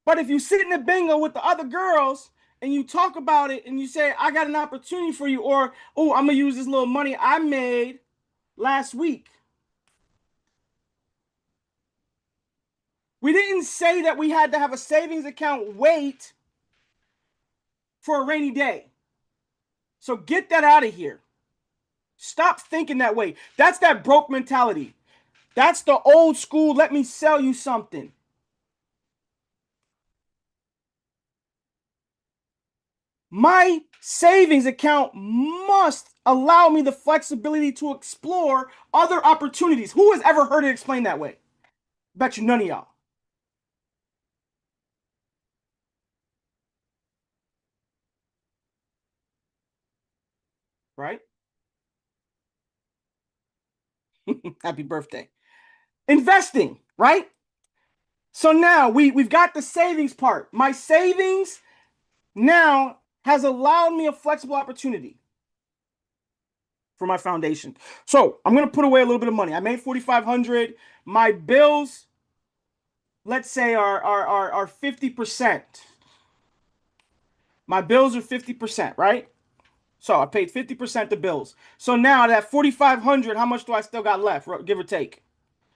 B: But if you sit in the bingo with the other girls and you talk about it and you say, I got an opportunity for you, or, oh, I'm gonna use this little money I made last week. We didn't say that we had to have a savings account wait for a rainy day. So get that out of here. Stop thinking that way. That's that broke mentality. That's the old school, let me sell you something. My savings account must allow me the flexibility to explore other opportunities. Who has ever heard it explained that way? Bet you none of y'all. Right? Happy birthday. Investing, right? So now we've got the savings part. My savings now has allowed me a flexible opportunity for my foundation. So I'm going to put away a little bit of money. I made $4,500. My bills, let's say, are 50%. My bills are 50%, right? So I paid 50% the bills. So now that $4,500, how much do I still got left, give or take?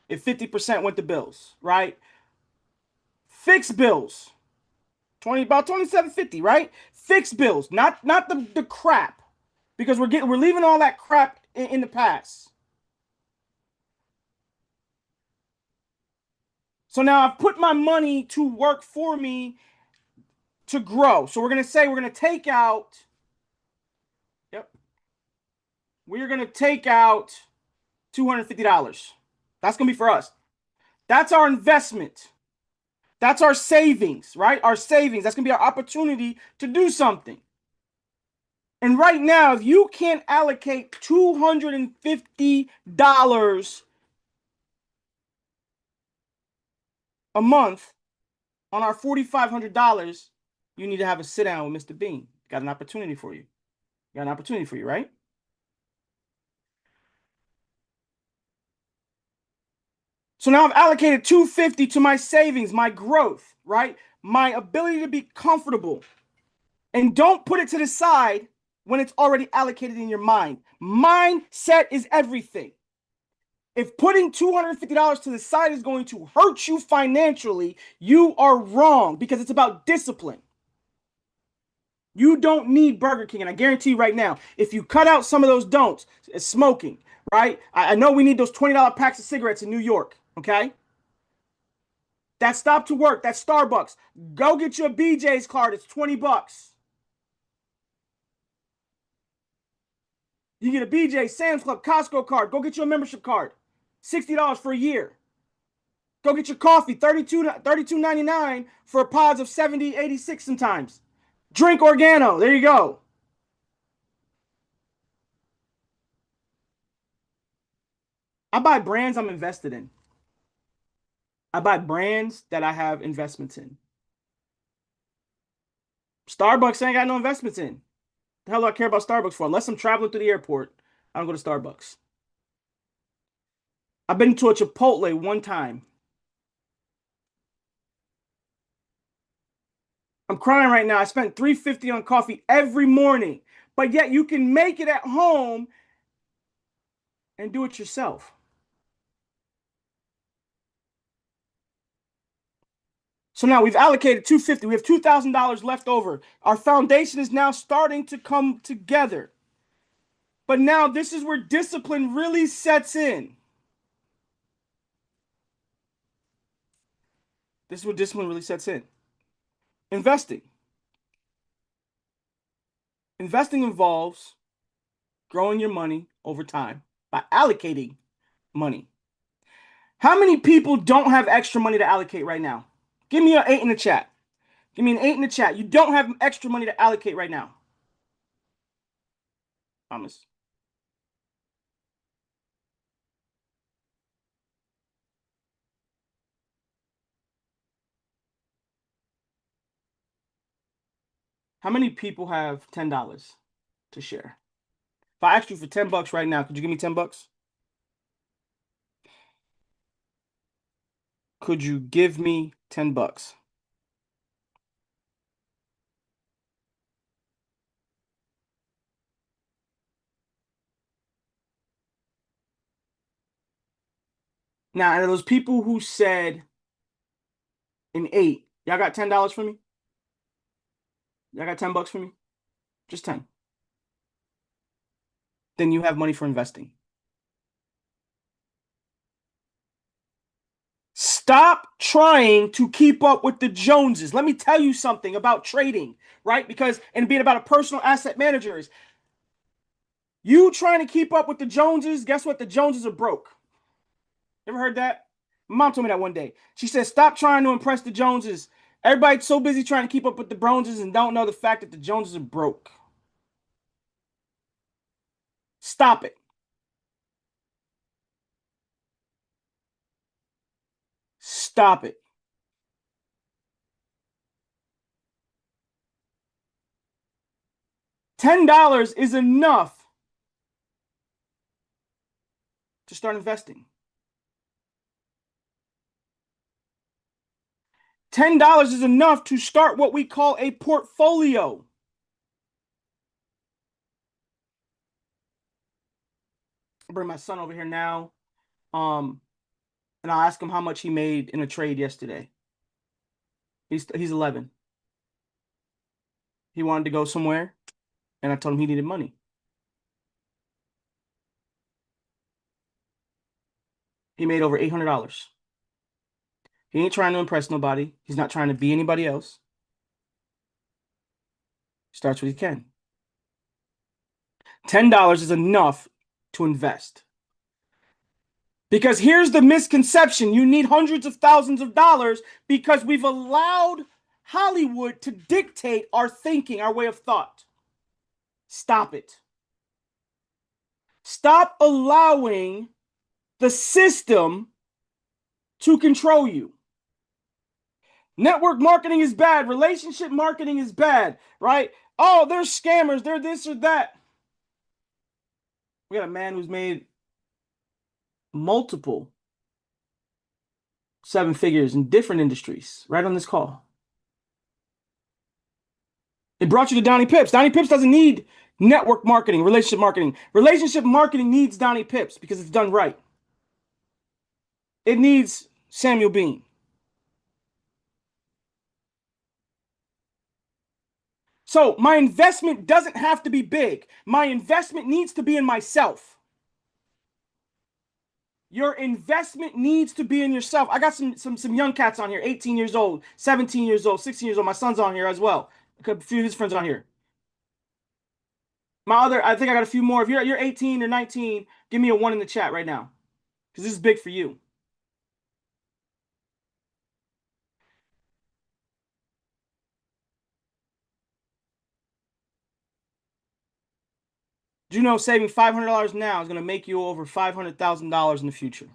B: If 50% went to bills, right? Fixed bills, about $2,750, right? Fixed bills, not the crap, because we're leaving all that crap in the past. So now I've put my money to work for me to grow. So we're gonna say we're gonna take out. Yep. We're gonna take out $250. That's gonna be for us. That's our investment. That's our savings, right? Our savings. That's gonna be our opportunity to do something. And right now, if you can't allocate $250 a month on our $4,500, you need to have a sit down with Mr. Bean. Got an opportunity for you. Got an opportunity for you, right? So now I've allocated 250 to my savings, my growth, right? My ability to be comfortable. And don't put it to the side when it's already allocated in your mind. Mindset is everything. If putting $250 to the side is going to hurt you financially, you are wrong because it's about discipline. You don't need Burger King. And I guarantee you right now, if you cut out some of those don'ts, smoking, right? I know we need those $20 packs of cigarettes in New York, okay? That stop to work, that Starbucks. Go get your BJ's card. It's 20 bucks. You get a BJ, Sam's Club, Costco card. Go get you a membership card. $60 for a year. Go get your coffee, $32.99 for pods of 70, 86 sometimes. Drink Organo. There you go. I buy brands I'm invested in. I buy brands that I have investments in. Starbucks ain't got no investments in. The hell do I care about Starbucks for? Unless I'm traveling through the airport, I don't go to Starbucks. I've been to a Chipotle one time. I'm crying right now. I spent $3.50 on coffee every morning, but yet you can make it at home and do it yourself. So now we've allocated $250. We have $2,000 left over. Our foundation is now starting to come together. But now this is where discipline really sets in. This is where discipline really sets in. Investing. Investing involves growing your money over time by allocating money. How many people don't have extra money to allocate right now? Give me an 8 in the chat. Give me an 8 in the chat. You don't have extra money to allocate right now. Thomas. How many people have $10 to share? If I asked you for 10 bucks right now, could you give me 10 bucks? Could you give me 10 bucks? Now, out of those people who said an 8, y'all got $10 for me? Y'all got 10 bucks for me? Just 10. Then you have money for investing. Stop trying to keep up with the Joneses. Let me tell you something about trading, right? And being about a personal asset manager is you trying to keep up with the Joneses. Guess what? The Joneses are broke. Ever heard that? My mom told me that one day. She said, stop trying to impress the Joneses. Everybody's so busy trying to keep up with the Joneses and don't know the fact that the Joneses are broke. Stop it. Stop it. $10 is enough to start investing. $10 is enough to start what we call a portfolio. I'll bring my son over here now. And I'll ask him how much he made in a trade yesterday. He's 11. He wanted to go somewhere, and I told him he needed money. He made over $800. He ain't trying to impress nobody. He's not trying to be anybody else. Starts what he can. $10 is enough to invest. Because here's the misconception. You need hundreds of thousands of dollars because we've allowed Hollywood to dictate our thinking, our way of thought. Stop it. Stop allowing the system to control you. Network marketing is bad. Relationship marketing is bad, right? Oh, they're scammers. They're this or that. We got a man who's made multiple seven figures in different industries right on this call. It brought you to Donnie Pips. Donnie Pips doesn't need network marketing, relationship marketing. Relationship marketing needs Donnie Pips because it's done right. It needs Samuel Bean. So my investment doesn't have to be big. My investment needs to be in myself. Your investment needs to be in yourself. I got some young cats on here, 18 years old, 17 years old, 16 years old. My son's on here as well. A few of his friends on here. I think I got a few more. If you're 18 or 19, give me a 1 in the chat right now. Because this is big for you. Do you know saving $500 now is going to make you over $500,000 in the future?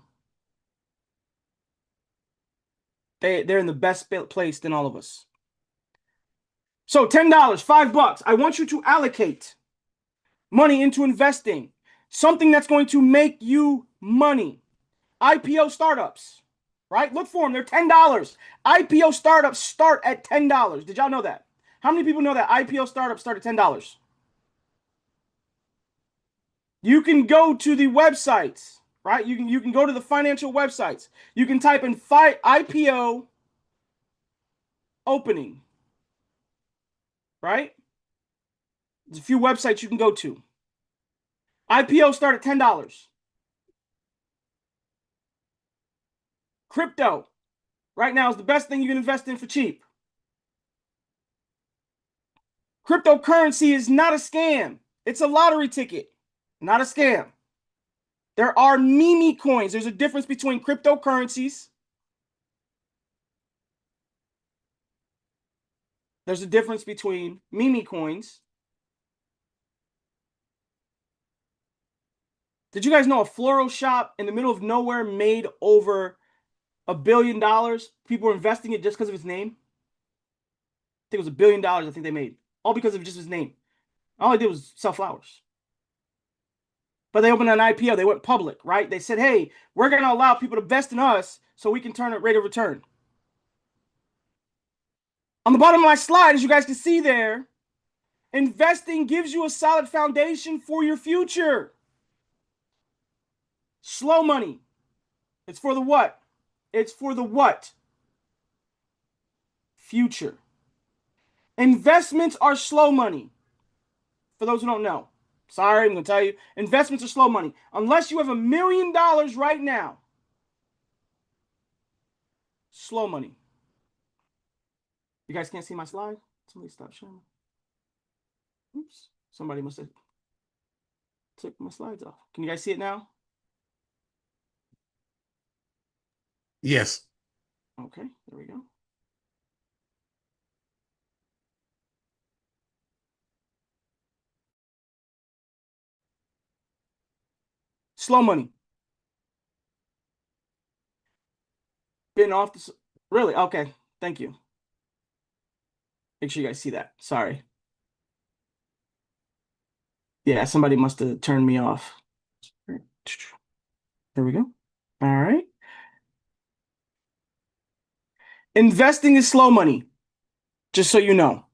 B: They're in the best place than all of us. So $10, $5. I want you to allocate money into investing. Something that's going to make you money. IPO startups, right? Look for them. They're $10. IPO startups start at $10. Did y'all know that? How many people know that IPO startups start at $10? You can go to the websites, right? You can go to the financial websites. You can type in IPO opening, right? There's a few websites you can go to. IPO start at $10. Crypto right now is the best thing you can invest in for cheap. Cryptocurrency is not a scam. It's a lottery ticket, not a scam. There are meme coins. There's a difference between cryptocurrencies. There's a difference between meme coins. Did you guys know a floral shop in the middle of nowhere made over $1 billion? People were investing it just because of its name. I think it was $1 billion. I think they made all because of just his name. All I did was sell flowers. But they opened an IPO. They went public, right? They said, hey, we're going to allow people to invest in us so we can turn a rate of return. On the bottom of my slide, as you guys can see there, investing gives you a solid foundation for your future. Slow money. It's for the what? It's for the what? Future. Investments are slow money. For those who don't know. Sorry, I'm going to tell you. Investments are slow money. Unless you have $1 million right now. Slow money. You guys can't see my slide? Somebody stop sharing. Oops. Somebody must have took my slides off. Can you guys see it now?
A: Yes.
B: Okay, there we go. Slow money. Been off the... Really? Okay, thank you. Make sure you guys see that. Sorry. Yeah, somebody must have turned me off. There we go. All right. Investing is slow money, just so you know.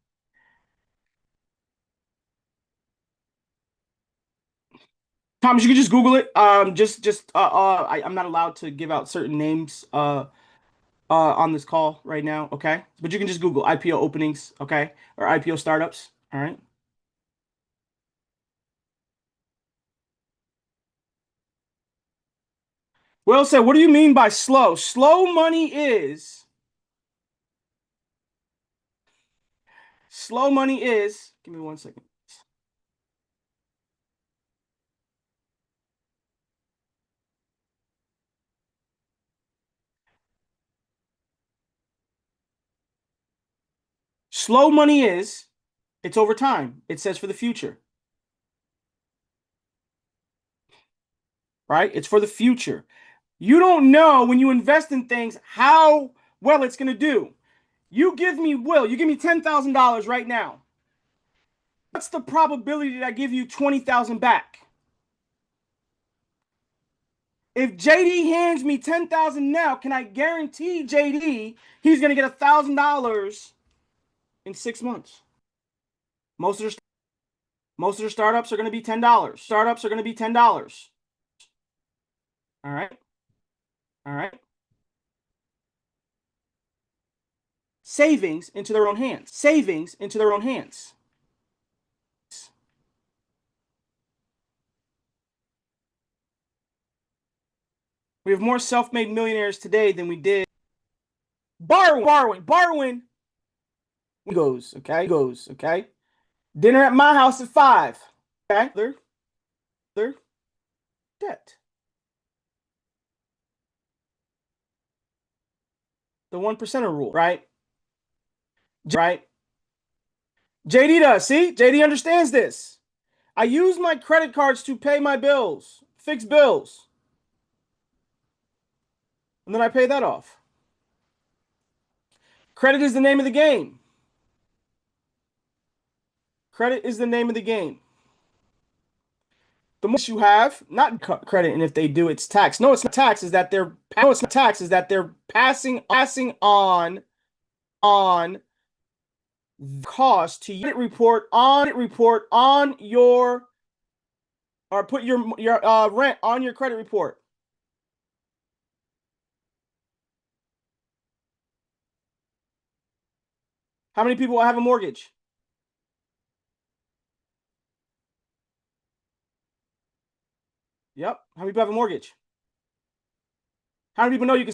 B: Thomas, you can just Google it. I'm not allowed to give out certain names on this call right now, okay? But you can just Google IPO openings, okay? Or IPO startups, all right? Will said, what do you mean by slow? Slow money is give me 1 second. Slow money is, it's over time. It says for the future. Right? It's for the future. You don't know when you invest in things how well it's going to do. You give me $10,000 right now. What's the probability that I give you 20,000 back? If JD hands me 10,000 now, can I guarantee JD he's gonna get $1,000 in 6 months? Most of their startups are gonna be $10. Startups are gonna be $10. All right. All right. Savings into their own hands. Savings into their own hands. We have more self-made millionaires today than we did. Borrowing. Goes, okay. Dinner at my house at 5. Okay. Their debt. The 1%er rule, right? Right. JD does. See? JD understands this. I use my credit cards to pay my bills, fix bills. And then I pay that off. Credit is the name of the game. Credit is the name of the game. The more you have, not credit, and if they do, it's tax. No, it's not tax. Is that they're passing on the cost to credit report on your, or put your rent on your credit report. How many people have a mortgage? Yep. How many people have a mortgage? How many people know you can